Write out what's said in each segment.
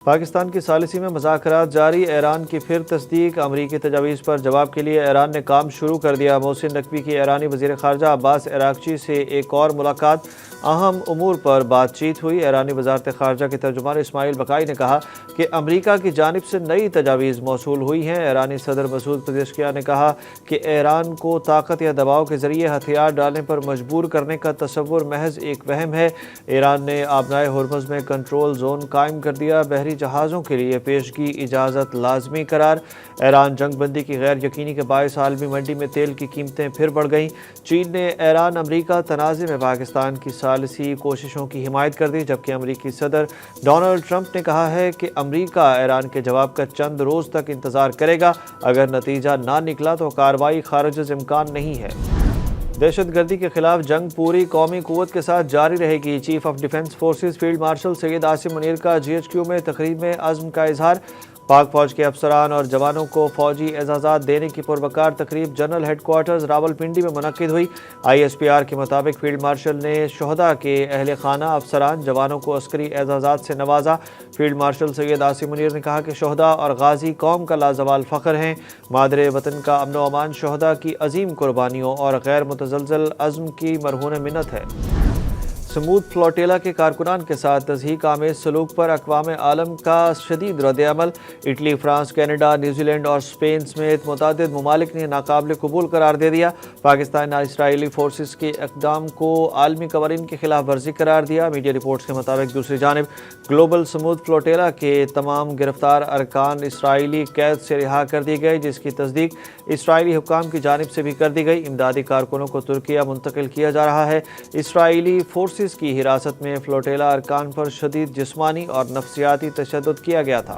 پاکستان کی ثالثی میں مذاکرات جاری، ایران کی پھر تصدیق، امریکی تجاویز پر جواب کے لیے ایران نے کام شروع کر دیا۔ محسن نقوی کی ایرانی وزیر خارجہ عباس عراقچی سے ایک اور ملاقات، اہم امور پر بات چیت ہوئی۔ ایرانی وزارت خارجہ کے ترجمان اسماعیل بقائی نے کہا کہ امریکہ کی جانب سے نئی تجاویز موصول ہوئی ہیں۔ ایرانی صدر مسعود پزشکیان نے کہا کہ ایران کو طاقت یا دباؤ کے ذریعے ہتھیار ڈالنے پر مجبور کرنے کا تصور محض ایک وہم ہے۔ ایران نے آبنائے ہرمز میں کنٹرول زون قائم کر دیا، بحری جہازوں کے لیے پیشگی اجازت لازمی قرار۔ ایران جنگ بندی کی غیر یقینی کے باعث عالمی منڈی میں تیل کی قیمتیں پھر بڑھ گئیں۔ چین نے ایران امریکہ تنازع میں پاکستان کی ثالثی کوششوں کی حمایت کر دی، جبکہ امریکی صدر ڈونلڈ ٹرمپ نے کہا ہے کہ امریکہ ایران کے جواب کا چند روز تک انتظار کرے گا، اگر نتیجہ نہ نکلا تو کارروائی خارج از امکان نہیں ہے۔ دہشت گردی کے خلاف جنگ پوری قومی قوت کے ساتھ جاری رہے گی۔ Chief of defence forces field marshal Syed Asim Munir کا GHQ میں تقریب میں عزم کا اظہار۔ پاک فوج کے افسران اور جوانوں کو فوجی اعزازات دینے کی پروقار تقریب جنرل ہیڈ کوارٹرز راولپنڈی میں منعقد ہوئی۔ ISPR کے مطابق فیلڈ مارشل نے شہداء کے اہل خانہ، افسران، جوانوں کو عسکری اعزازات سے نوازا۔ فیلڈ مارشل سید عاصم منیر نے کہا کہ شہداء اور غازی قوم کا لازوال فخر ہیں۔ مادر وطن کا امن و امان شہداء کی عظیم قربانیوں اور غیر متزلزل عزم کی مرہون منت ہے۔ سمود فلوٹیلا کے کارکنان کے ساتھ تضحیک آمیز سلوک پر اقوام عالم کا شدید رد عمل۔ Italy, France, Canada, New Zealand اور اسپین سمیت متعدد ممالک نے ناقابل قبول قرار دے دیا۔ پاکستان نے اسرائیلی فورسز کے اقدام کو عالمی قوانین کی خلاف ورزی قرار دیا۔ میڈیا رپورٹس کے مطابق دوسری جانب گلوبل سمود فلوٹیلا کے تمام گرفتار ارکان اسرائیلی قید سے رہا کر دی گئے، جس کی تصدیق اسرائیلی حکام کی جانب سے بھی کر دی گئی۔ امدادی کارکنوں کو ترکیہ منتقل کیا جا رہا ہے۔ اسرائیلی فورسز کی حراست میں فلوٹیلا ارکان پر شدید جسمانی اور نفسیاتی تشدد کیا گیا تھا۔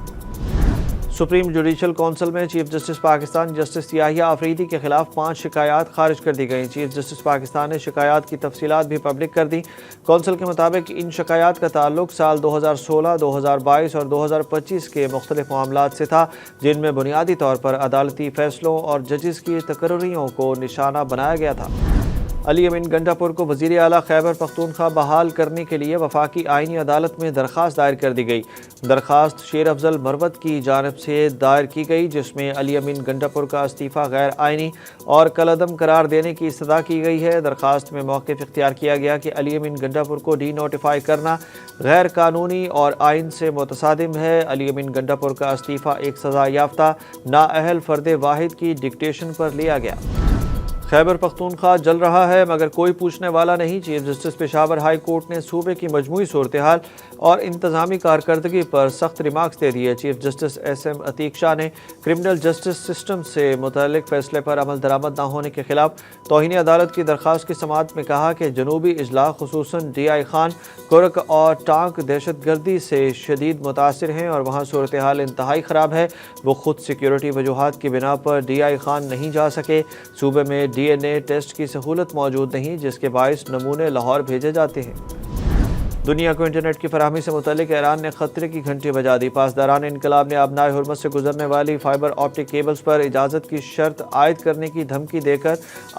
سپریم جوڈیشل کونسل میں چیف جسٹس پاکستان جسٹس یحییٰ آفریدی کے خلاف 5 شکایات خارج کر دی گئیں۔ چیف جسٹس پاکستان نے شکایات کی تفصیلات بھی پبلک کر دی۔ کونسل کے مطابق ان شکایات کا تعلق سال 2016، 2022 اور 2025 کے مختلف معاملات سے تھا، جن میں بنیادی طور پر عدالتی فیصلوں اور ججز کی تقرریوں کو نشانہ بنایا گیا تھا۔ علی امین گنڈا پور کو وزیر اعلیٰ خیبر پختونخوا بحال کرنے کے لیے وفاقی آئینی عدالت میں درخواست دائر کر دی گئی۔ درخواست شیر افضل مروت کی جانب سے دائر کی گئی، جس میں علی امین گنڈا پور کا استعفیٰ غیر آئینی اور کالعدم قرار دینے کی استدعا کی گئی ہے۔ درخواست میں موقف اختیار کیا گیا کہ علی امین گنڈا پور کو ڈی نوٹیفائی کرنا غیر قانونی اور آئین سے متصادم ہے۔ علی امین گنڈا پور کا استعفیٰ ایک سزا یافتہ نااہل فرد واحد کی ڈکٹیشن پر لیا گیا۔ خیبر پختونخوا جل رہا ہے مگر کوئی پوچھنے والا نہیں۔ Chief justice Peshawar high court نے صوبے کی مجموعی صورتحال اور انتظامی کارکردگی پر سخت ریمارکس دے دیے۔ چیف جسٹس SM عتیق شاہ نے کرمنل جسٹس سسٹم سے متعلق فیصلے پر عمل درآمد نہ ہونے کے خلاف توہین عدالت کی درخواست کی سماعت میں کہا کہ جنوبی اضلاع خصوصاً DI خان، کرک اور ٹانک دہشت گردی سے شدید متاثر ہیں اور وہاں صورتحال انتہائی خراب ہے۔ وہ خود سیکیورٹی وجوہات کی بنا پر DI خان نہیں جا سکے۔ صوبے میں DNA ٹیسٹ کی سہولت موجود نہیں، جس کے باعث نمونے لاہور بھیجے جاتے ہیں۔ دنیا کو انٹرنیٹ کی فراہمی سے متعلق ایران نے خطرے کی گھنٹی بجا دی۔ پاسداران انقلاب نے آبنائے ہرمز سے گزرنے والی فائبر آپٹک کیبلز پر اجازت کی شرط عائد کرنے کی دھمکی دے کر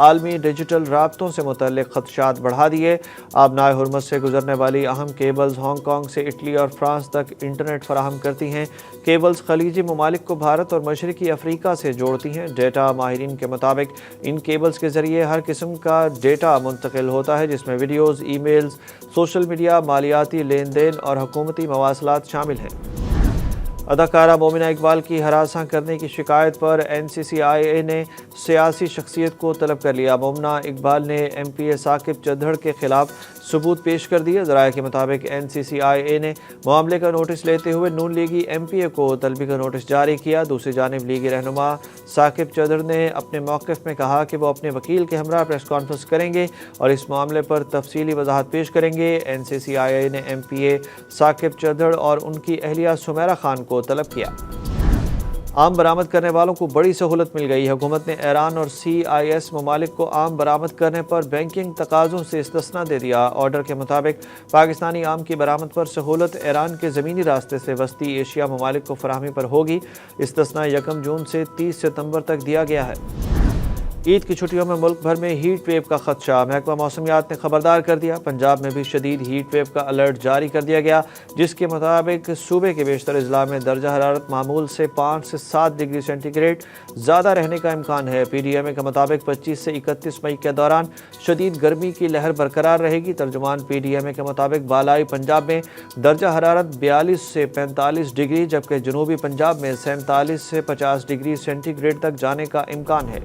عالمی ڈیجیٹل رابطوں سے متعلق خدشات بڑھا دیے۔ آبنائے ہرمز سے گزرنے والی اہم کیبلز ہانگ کانگ سے اٹلی اور فرانس تک انٹرنیٹ فراہم کرتی ہیں۔ کیبلز خلیجی ممالک کو بھارت اور مشرقی افریقہ سے جوڑتی ہیں۔ ڈیٹا ماہرین کے مطابق ان کیبلز کے ذریعے ہر قسم کا ڈیٹا منتقل ہوتا ہے، جس میں videos, e mails, social media, مالیاتی لین دین اور حکومتی مواصلات شامل ہیں۔ اداکارہ مومنہ اقبال کی ہراساں کرنے کی شکایت پر NCCIA نے سیاسی شخصیت کو طلب کر لیا۔ مومنہ اقبال نے MPA ثاقب چدھڑ کے خلاف ثبوت پیش کر دیے۔ ذرائع کے مطابق NCCIA نے معاملے کا نوٹس لیتے ہوئے نون لیگی MPA کو طلبی کا نوٹس جاری کیا۔ دوسری جانب لیگی رہنما ثاقب چدھڑ نے اپنے موقف میں کہا کہ وہ اپنے وکیل کے ہمراہ پریس کانفرنس کریں گے اور اس معاملے پر تفصیلی وضاحت پیش کریں گے۔ NCCIA نے MPA ثاقب چدھڑ اور ان کی اہلیہ سمیرہ خان کو طلب کیا۔ آم برآمد کرنے والوں کو بڑی سہولت مل گئی۔ حکومت نے ایران اور CIS ممالک کو آم برآمد کرنے پر بینکنگ تقاضوں سے استثناء دے دیا۔ آرڈر کے مطابق پاکستانی آم کی برآمد پر سہولت ایران کے زمینی راستے سے وسطی ایشیا ممالک کو فراہمی پر ہوگی۔ استثناء 1 جون سے 30 ستمبر تک دیا گیا ہے۔ عید کی چھٹیوں میں ملک بھر میں ہیٹ ویو کا خدشہ، محکمہ موسمیات نے خبردار کر دیا۔ پنجاب میں بھی شدید ہیٹ ویو کا الرٹ جاری کر دیا گیا، جس کے مطابق صوبے کے بیشتر اضلاع میں درجہ حرارت معمول سے 5 سے 7 ڈگری سینٹی گریڈ زیادہ رہنے کا امکان ہے۔ پی ڈی ایم اے کے مطابق 25 سے 31 مئی کے دوران شدید گرمی کی لہر برقرار رہے گی۔ ترجمان پی ڈی ایم اے کے مطابق بالائی پنجاب میں درجہ حرارت 42 سے 45 ڈگری جبکہ جنوبی پنجاب میں 47 سے 50 ڈگری سینٹی گریڈ تک جانے کا امکان ہے۔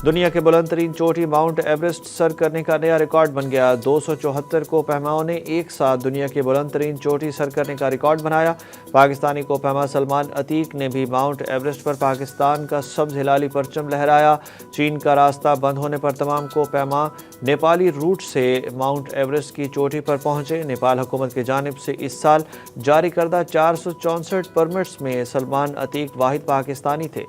دنیا کے بلند ترین چوٹی ماؤنٹ ایورسٹ سر کرنے کا نیا ریکارڈ بن گیا۔ 274 کوہ نے ایک ساتھ دنیا کی بلند ترین چوٹی سر کرنے کا ریکارڈ بنایا۔ پاکستانی کوہ سلمان عتیق نے بھی ماؤنٹ ایورسٹ پر پاکستان کا سبز ہلالی پرچم لہرایا۔ چین کا راستہ بند ہونے پر تمام کوہ نیپالی روٹ سے ماؤنٹ ایورسٹ کی چوٹی پر پہنچے۔ نیپال حکومت کی جانب سے اس سال جاری کردہ 464 پرمٹس میں سلمان عتیق واحد پاکستانی تھے۔